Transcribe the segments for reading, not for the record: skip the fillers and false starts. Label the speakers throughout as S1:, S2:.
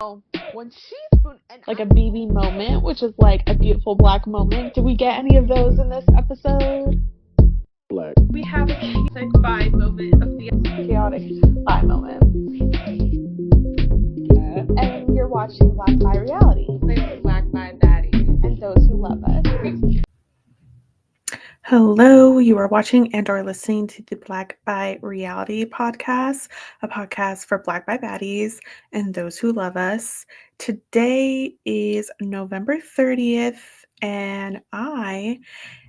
S1: When she spoon and like a BB moment, which is like a beautiful black moment. Did we get any of those in this episode?
S2: Black.
S3: We have a chaotic vibe moment of the
S1: Chaotic vibe moment. And you're watching Black by Reality.
S3: Black by Baddie.
S1: And those who love us.
S4: Hello, you are watching and or listening to the Black by Reality podcast, a podcast for Black by Baddies and those who love us. Today is November 30th, and I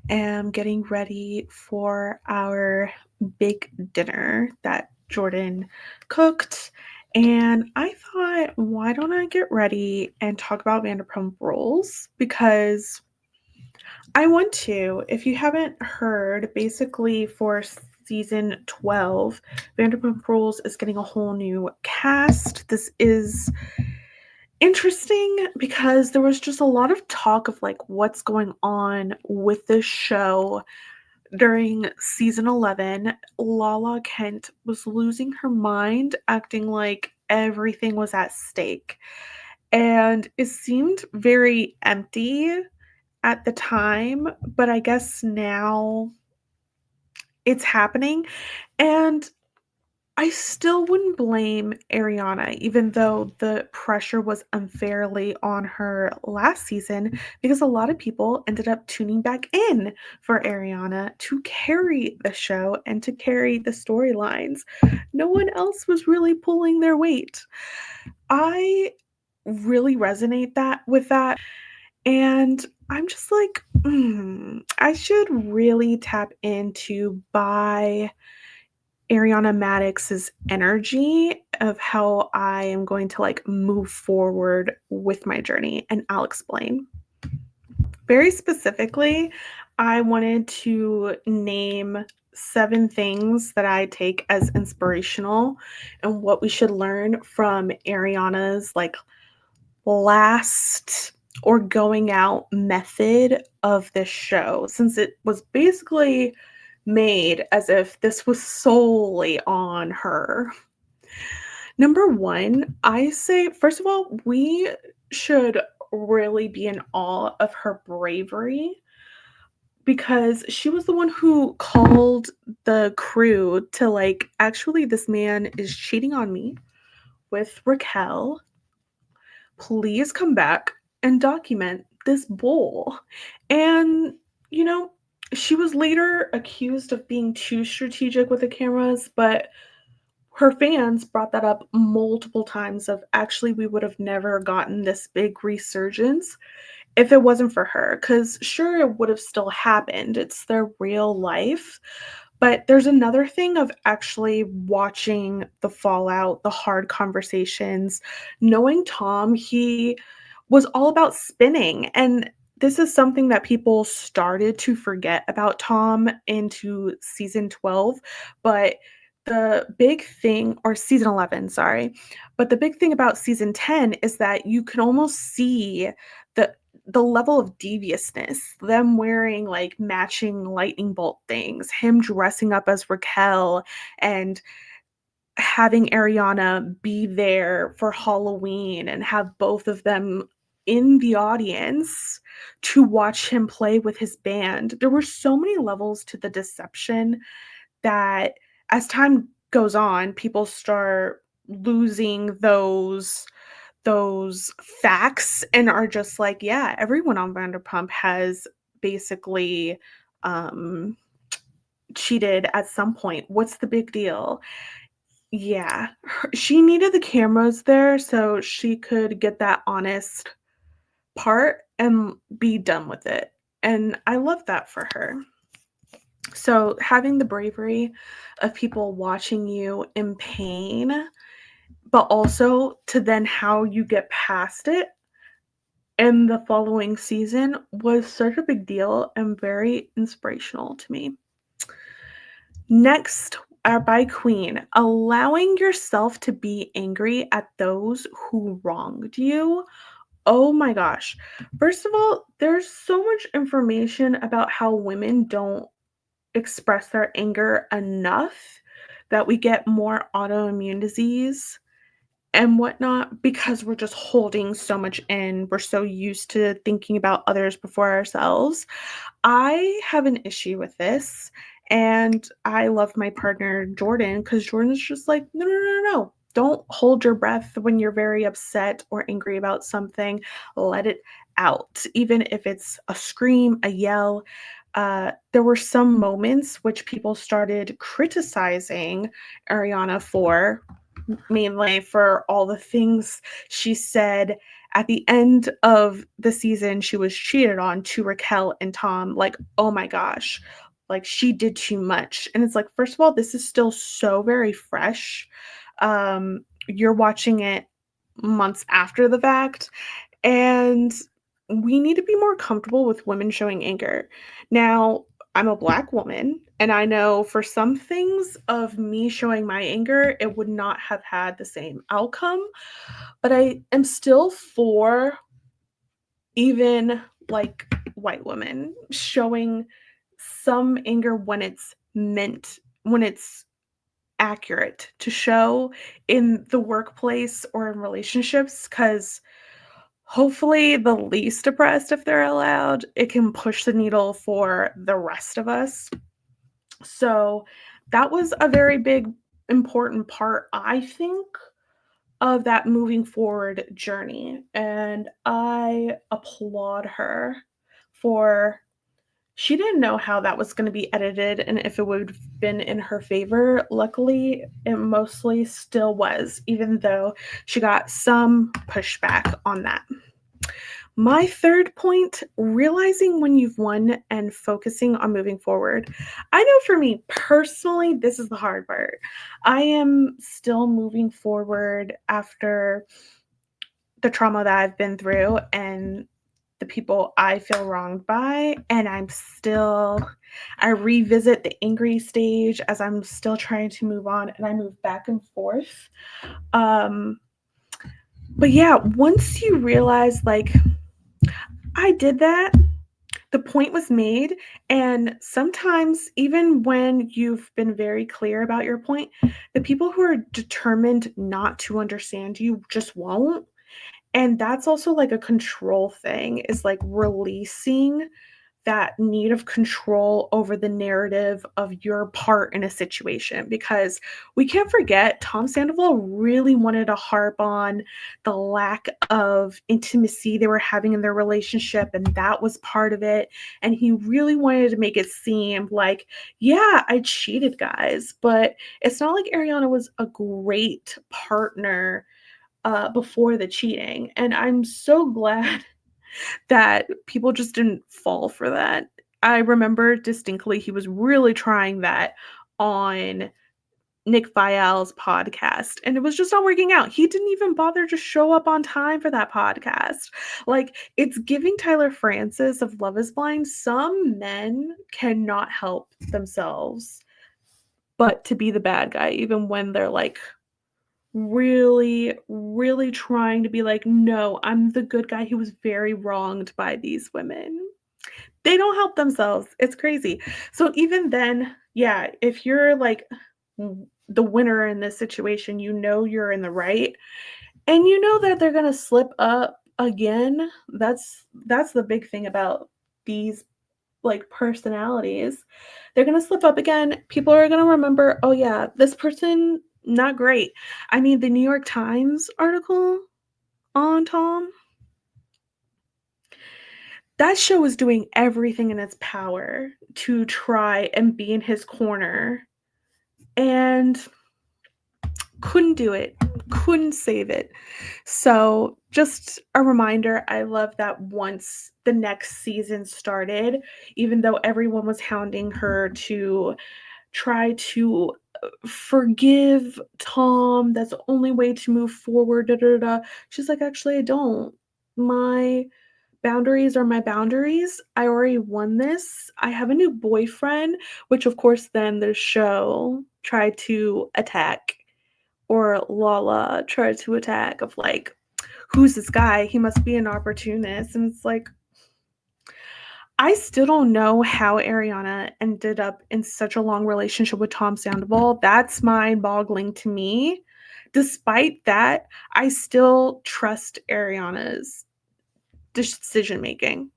S4: am getting ready for our big dinner that Jordan cooked. And I thought, why don't I get ready and talk about Vanderpump Rules? Because I want to. If you haven't heard, basically for season 12, Vanderpump Rules is getting a whole new cast. This is interesting because there was just a lot of talk of like what's going on with this show. During season 11, Lala Kent was losing her mind, acting like everything was at stake. And it seemed very empty at the time, but I guess now it's happening. And I still wouldn't blame Ariana, even though the pressure was unfairly on her last season, because a lot of people ended up tuning back in for Ariana to carry the show and to carry the storylines. No one else was really pulling their weight. I really resonate with that. And I'm just like, I should really tap into by Ariana Madix's energy of how I am going to like move forward with my journey, and I'll explain. Very specifically, I wanted to name 7 things that I take as inspirational and what we should learn from Ariana's like last or going out method of this show, since it was basically made as if this was solely on her. Number 1, I say, first of all, we should really be in awe of her bravery, because she was the one who called the crew to like, actually, this man is cheating on me with Raquel. Please come back and document this bull. And, you know, she was later accused of being too strategic with the cameras, but her fans brought that up multiple times of actually we would have never gotten this big resurgence if it wasn't for her. Because sure, it would have still happened. It's their real life. But there's another thing of actually watching the fallout, the hard conversations, knowing Tom, he was all about spinning. And this is something that people started to forget about Tom into season 12. But the big thing, or season 11, sorry. But the big thing about season 10 is that you can almost see the level of deviousness, them wearing like matching lightning bolt things, him dressing up as Raquel, and having Ariana be there for Halloween and have both of them in the audience to watch him play with his band. There were so many levels to the deception that as time goes on, people start losing those facts and are just like, yeah, everyone on Vanderpump has basically cheated at some point. What's the big deal? Yeah, she needed the cameras there so she could get that honest part and be done with it. And I love that for her. So having the bravery of people watching you in pain, but also to then how you get past it in the following season was such a big deal and very inspirational to me. Next, by Queen, allowing yourself to be angry at those who wronged you. Oh my gosh. First of all, there's so much information about how women don't express their anger enough, that we get more autoimmune disease and whatnot, because we're just holding so much in. We're so used to thinking about others before ourselves. I have an issue with this, and I love my partner Jordan, because Jordan's just like, no, no, no, no, no. Don't hold your breath when you're very upset or angry about something. Let it out, even if it's a scream, a yell. There were some moments which people started criticizing Ariana for, mainly for all the things she said at the end of the season she was cheated on to Raquel and Tom. Like, oh my gosh, like she did too much. And it's like, first of all, this is still so very fresh. You're watching it months after the fact, and we need to be more comfortable with women showing anger. Now, I'm a Black woman, and I know for some things of me showing my anger, it would not have had the same outcome. But I am still for even like white women showing some anger when it's meant, when it's accurate to show in the workplace or in relationships, because hopefully the least oppressed, if they're allowed, it can push the needle for the rest of us. So that was a very big important part, I think, of that moving forward journey, and I applaud her for, she didn't know how that was going to be edited and if it would have been in her favor. Luckily, it mostly still was, even though she got some pushback on that. My third point, realizing when you've won and focusing on moving forward. I know for me personally, this is the hard part. I am still moving forward after the trauma that I've been through and the people I feel wronged by, and I revisit the angry stage as I'm still trying to move on, and I move back and forth. But yeah, once you realize, like, I did that, the point was made, and sometimes even when you've been very clear about your point, the people who are determined not to understand you just won't. And that's also like a control thing, is like releasing that need of control over the narrative of your part in a situation, because we can't forget Tom Sandoval really wanted to harp on the lack of intimacy they were having in their relationship, and that was part of it. And he really wanted to make it seem like, yeah, I cheated, guys, but it's not like Ariana was a great partner before the cheating. And I'm so glad that people just didn't fall for that. I remember distinctly he was really trying that on Nick Viall's podcast, and it was just not working out. He didn't even bother to show up on time for that podcast. Like, it's giving Tyler Francis of Love is Blind. Some men cannot help themselves but to be the bad guy, even when they're like really, really trying to be like, no, I'm the good guy who was very wronged by these women. They don't help themselves. It's crazy. So even then, yeah, if you're like the winner in this situation, you know you're in the right, and you know that they're gonna slip up again. That's the big thing about these like personalities. They're gonna slip up again. People are gonna remember, oh yeah, this person not great. I mean, the New York Times article on Tom, that show was doing everything in its power to try and be in his corner, and couldn't do it, couldn't save it. So just a reminder, I love that once the next season started, even though everyone was hounding her to try to forgive Tom, that's the only way to move forward, da, da, da. She's like, actually, I don't. My boundaries are my boundaries. I already won this. I have a new boyfriend, which of course then the show tried to attack, or Lala tried to attack, of like, who's this guy? He must be an opportunist. And it's like, I still don't know how Ariana ended up in such a long relationship with Tom Sandoval. That's mind-boggling to me, despite that, I still trust Ariana's decision making.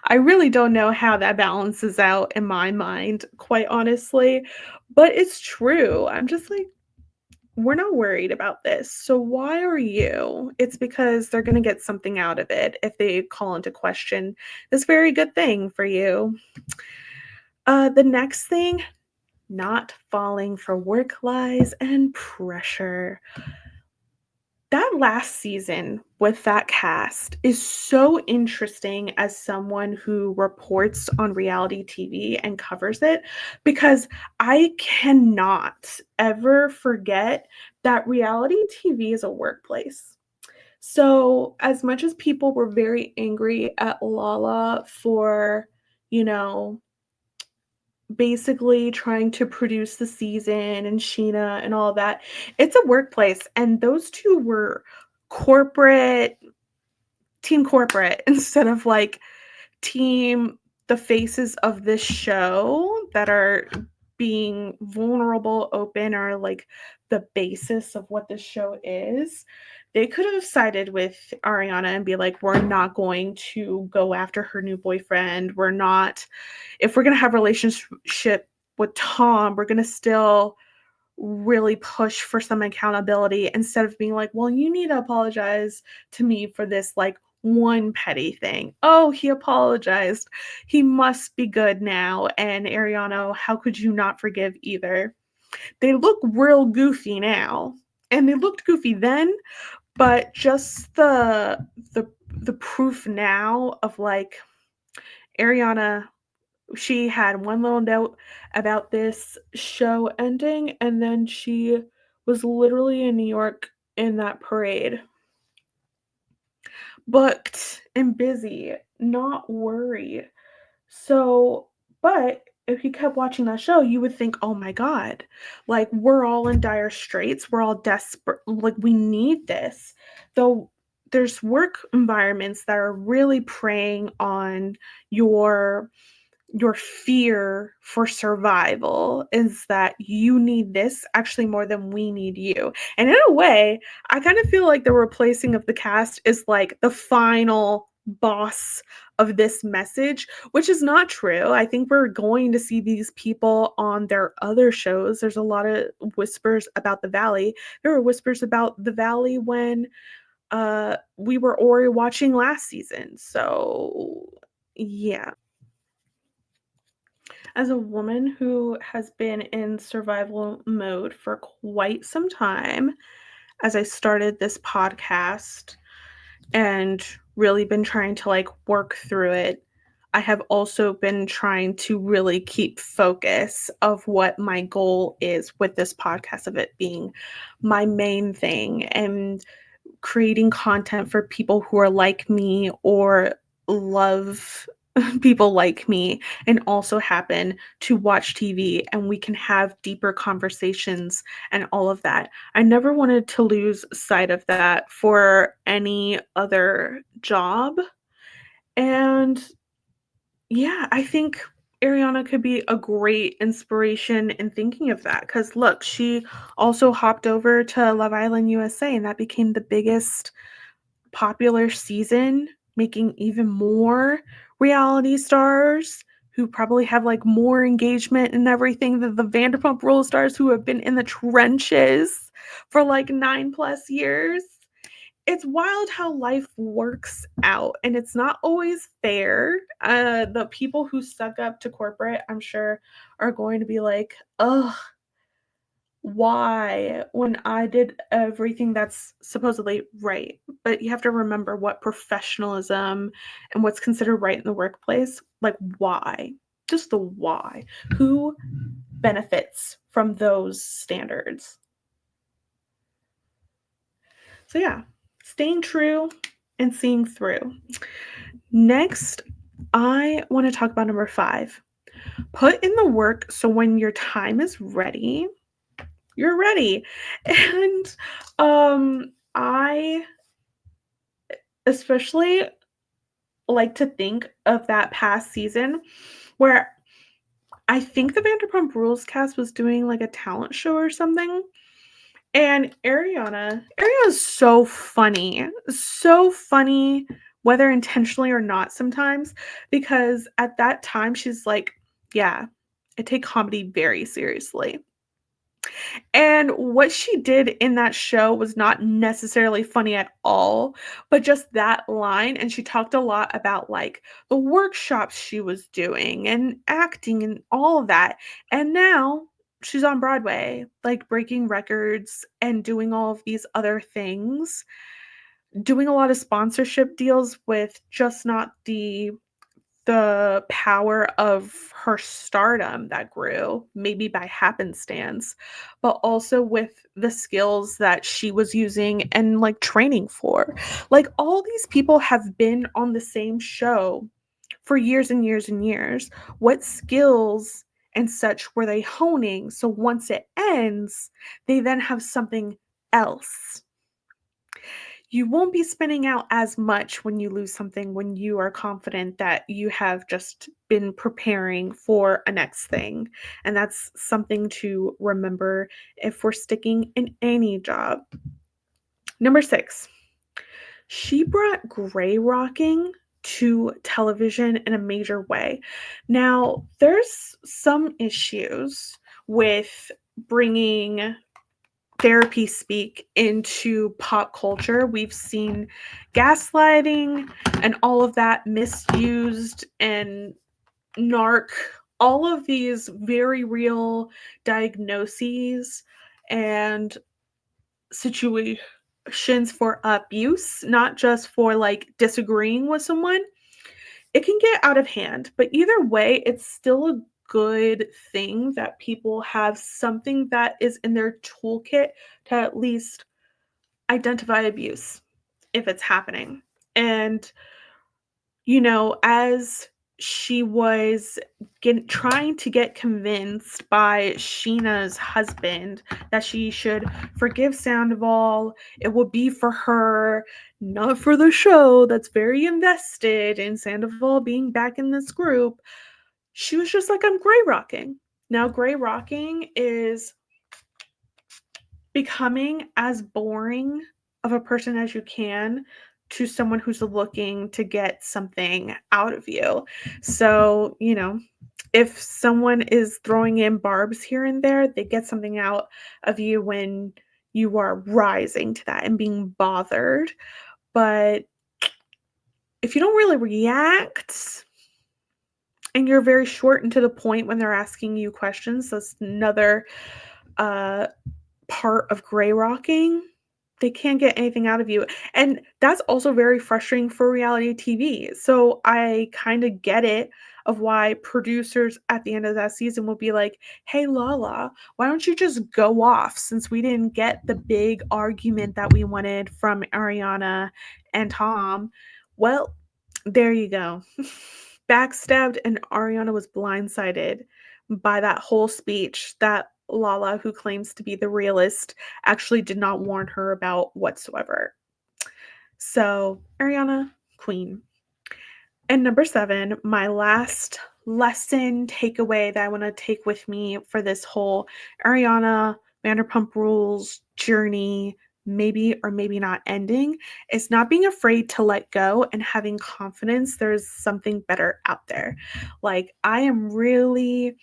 S4: I really don't know how that balances out in my mind, quite honestly, but it's true. I'm just like, we're not worried about this. So why are you? It's because they're going to get something out of it if they call into question this very good thing for you. The next thing, not falling for work lies and pressure. That last season with that cast is so interesting as someone who reports on reality TV and covers it, because I cannot ever forget that reality TV is a workplace. So, as much as people were very angry at Lala for, you know, basically trying to produce the season and Scheana and all that, it's a workplace. And those two were corporate, team corporate, instead of like team the faces of this show that are being vulnerable, open, or like the basis of what this show is. They could have sided with Ariana and be like, we're not going to go after her new boyfriend. We're not, if we're going to have a relationship with Tom, we're going to still really push for some accountability instead of being like, well, you need to apologize to me for this like one petty thing. Oh, he apologized. He must be good now. And Ariana, how could you not forgive either? They look real goofy now. And they looked goofy then, but just the proof now of like Ariana, she had one little note about this show ending, and then she was literally in New York in that parade. Booked and busy, not worried. So, but if you kept watching that show, you would think, oh my God, like we're all in dire straits. We're all desperate. Like we need this. Though there's work environments that are really preying on your your fear for survival, is that you need this actually more than we need you. And in a way, I kind of feel like the replacing of the cast is like the final boss of this message, which is not true. I think we're going to see these people on their other shows. There's a lot of whispers about the Valley. There were whispers about the Valley when we were already watching last season. So yeah. As a woman who has been in survival mode for quite some time, as I started this podcast and really been trying to like work through it, I have also been trying to really keep focus of what my goal is with this podcast, of it being my main thing and creating content for people who are like me or love people like me and also happen to watch TV, and we can have deeper conversations and all of that. I never wanted to lose sight of that for any other job. And yeah, I think Ariana could be a great inspiration in thinking of that, because look, she also hopped over to Love Island USA, and that became the biggest popular season, making even more reality stars who probably have like more engagement and everything than the Vanderpump Rules stars who have been in the trenches for like 9+ years. It's wild how life works out, and it's not always fair. The people who suck up to corporate, I'm sure, are going to be like, ugh, why, when I did everything that's supposedly right? But you have to remember what professionalism and what's considered right in the workplace, like why? Just the why. Who benefits from those standards? So yeah, staying true and seeing through. Next, I want to talk about number 5. Put in the work so when your time is ready, you're ready. And I especially like to think of that past season where I think the Vanderpump Rules cast was doing like a talent show or something, And Ariana's so funny, whether intentionally or not sometimes, because at that time she's like, yeah, I take comedy very seriously. And what she did in that show was not necessarily funny at all, but just that line. And she talked a lot about like the workshops she was doing and acting and all of that. And now she's on Broadway, like breaking records and doing all of these other things, doing a lot of sponsorship deals with just not the power of her stardom that grew, maybe by happenstance, but also with the skills that she was using and like training for. Like all these people have been on the same show for years and years and years. What skills and such were they honing? So once it ends, they then have something else. You won't be spinning out as much when you lose something when you are confident that you have just been preparing for a next thing. And that's something to remember if we're sticking in any job. Number 6, she brought gray rocking to television in a major way. Now, there's some issues with bringing therapy speak into pop culture. We've seen gaslighting and all of that misused, and narc, all of these very real diagnoses and situations for abuse, not just for like disagreeing with someone. It can get out of hand, but either way, it's still a good thing that people have something that is in their toolkit to at least identify abuse if it's happening. And, as she was trying to get convinced by Scheana's husband that she should forgive Sandoval, it will be for her, not for the show that's very invested in Sandoval being back in this group. She was just like, I'm gray rocking. Now, gray rocking is becoming as boring of a person as you can to someone who's looking to get something out of you. So, if someone is throwing in barbs here and there, they get something out of you when you are rising to that and being bothered. But if you don't really react and you're very short and to the point when they're asking you questions, that's another part of gray rocking. They can't get anything out of you. And that's also very frustrating for reality TV. So I kind of get it of why producers at the end of that season will be like, hey, Lala, why don't you just go off since we didn't get the big argument that we wanted from Ariana and Tom? Well, there you go. Backstabbed, and Ariana was blindsided by that whole speech that Lala, who claims to be the realist, actually did not warn her about whatsoever. So, Ariana, queen. And number 7, my last lesson takeaway that I want to take with me for this whole Ariana Vanderpump Rules journey, maybe or maybe not ending, is not being afraid to let go and having confidence there's something better out there. Like, I am really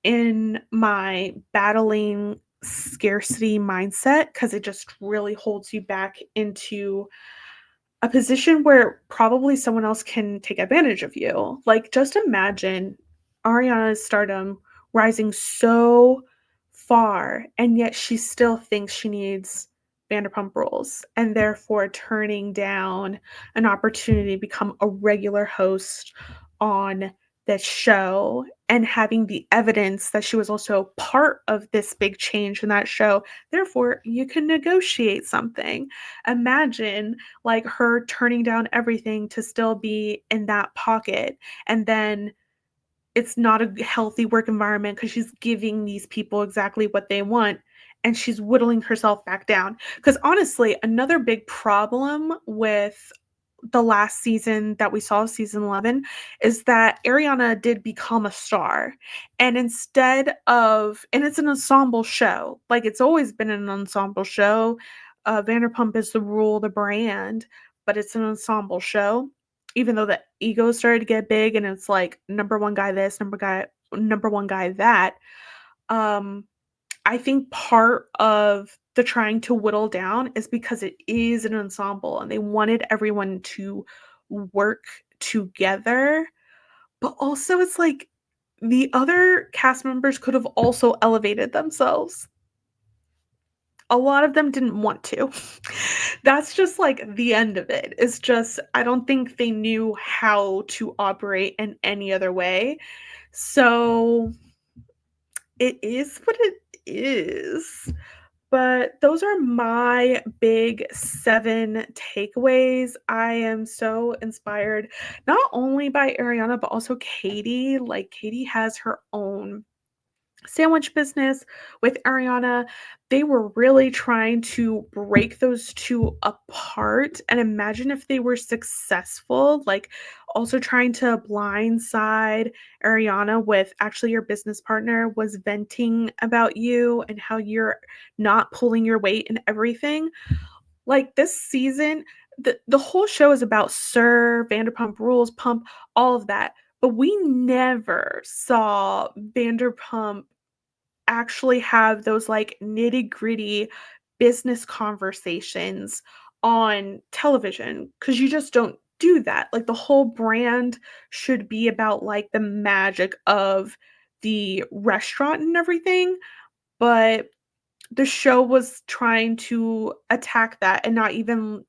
S4: in my battling scarcity mindset because it just really holds you back into a position where probably someone else can take advantage of you. Like, just imagine Ariana's stardom rising so far, and yet she still thinks she needs Vanderpump Rules, and therefore turning down an opportunity to become a regular host on this show, and having the evidence that she was also part of this big change in that show. Therefore, you can negotiate something. Imagine like her turning down everything to still be in that pocket, and then it's not a healthy work environment because she's giving these people exactly what they want, and she's whittling herself back down. Because honestly, another big problem with the last season that we saw, season 11, is that Ariana did become a star. And and it's an ensemble show. Like, it's always been an ensemble show. Vanderpump is the rule, the brand, but it's an ensemble show. Even though the ego started to get big and it's like number one guy this, number one guy that. I think part of the trying to whittle down is because it is an ensemble and they wanted everyone to work together. But also, it's like the other cast members could have also elevated themselves. A lot of them didn't want to. That's just like the end of it. It's just, I don't think they knew how to operate in any other way. So it is what it is. But those are my big 7 takeaways. I am so inspired, not only by Ariana, but also Katie. Like, Katie has her own sandwich business with Ariana. They were really trying to break those two apart. And imagine if they were successful, like also trying to blindside Ariana with actually your business partner was venting about you and how you're not pulling your weight and everything. Like, this season, the whole show is about Sir, Vanderpump Rules, Pump, all of that. But we never saw Vanderpump actually have those like nitty-gritty business conversations on television, because you just don't do that. Like, the whole brand should be about like the magic of the restaurant and everything, but the show was trying to attack that and not even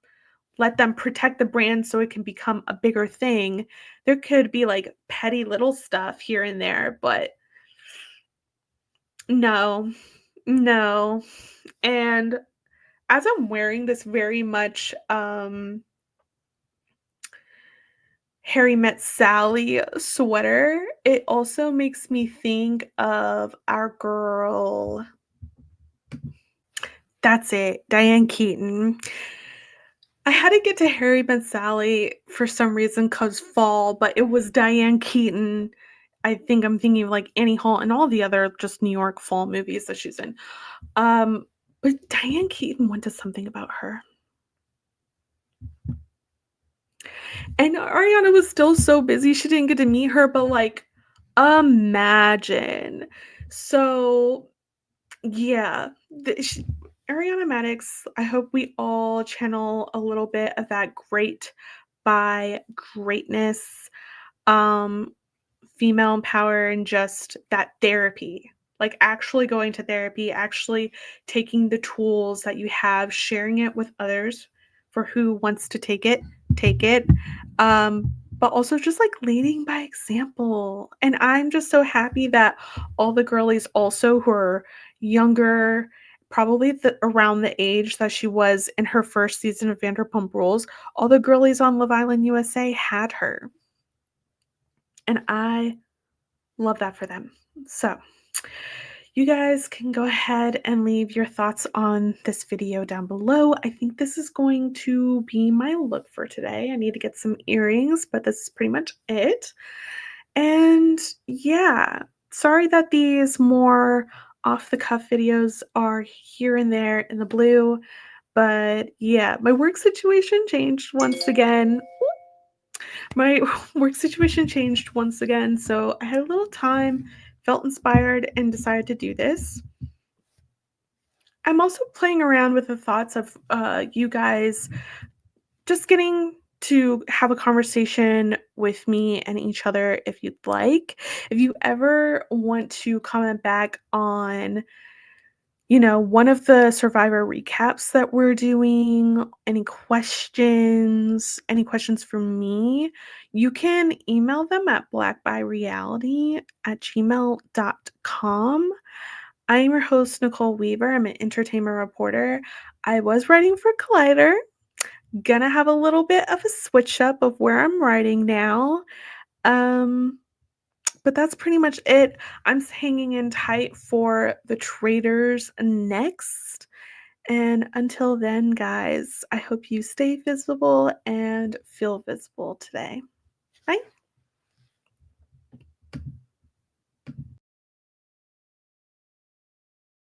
S4: let them protect the brand so it can become a bigger thing. There could be like petty little stuff here and there, but no, no. And as I'm wearing this very much Harry Met Sally sweater, it also makes me think of our girl. That's it, Diane Keaton. I had to get to Harry Met Sally for some reason because fall, but it was Diane Keaton. I think I'm thinking of like Annie Hall and all the other just New York fall movies that she's in. But Diane Keaton wanted something about her. And Ariana was still so busy, she didn't get to meet her, but like, imagine. So, yeah, Ariana Madix, I hope we all channel a little bit of that great by greatness, um, female power, and just that therapy. Like, actually going to therapy, actually taking the tools that you have, sharing it with others for who wants to take it, take it. But also just like leading by example. And I'm just so happy that all the girlies also who are younger, probably around the age that she was in her first season of Vanderpump Rules, all the girlies on Love Island USA had her. And I love that for them. So you guys can go ahead and leave your thoughts on this video down below. I think this is going to be my look for today. I need to get some earrings, but this is pretty much it. And yeah, sorry that these more off-the-cuff videos are here and there in the blue, but yeah, my work situation changed once again. My work situation changed once again, so I had a little time, felt inspired, and decided to do this. I'm also playing around with the thoughts of you guys just getting to have a conversation with me and each other if you'd like. If you ever want to comment back on, one of the Survivor recaps that we're doing, any questions for me, you can email them at blackbyreality@gmail.com. I'm your host, Nicole Weaver. I'm an entertainment reporter. I was writing for Collider. Gonna have a little bit of a switch up of where I'm writing now. But that's pretty much it. I'm hanging in tight for the Traders next. And until then, guys, I hope you stay visible and feel visible today. Bye.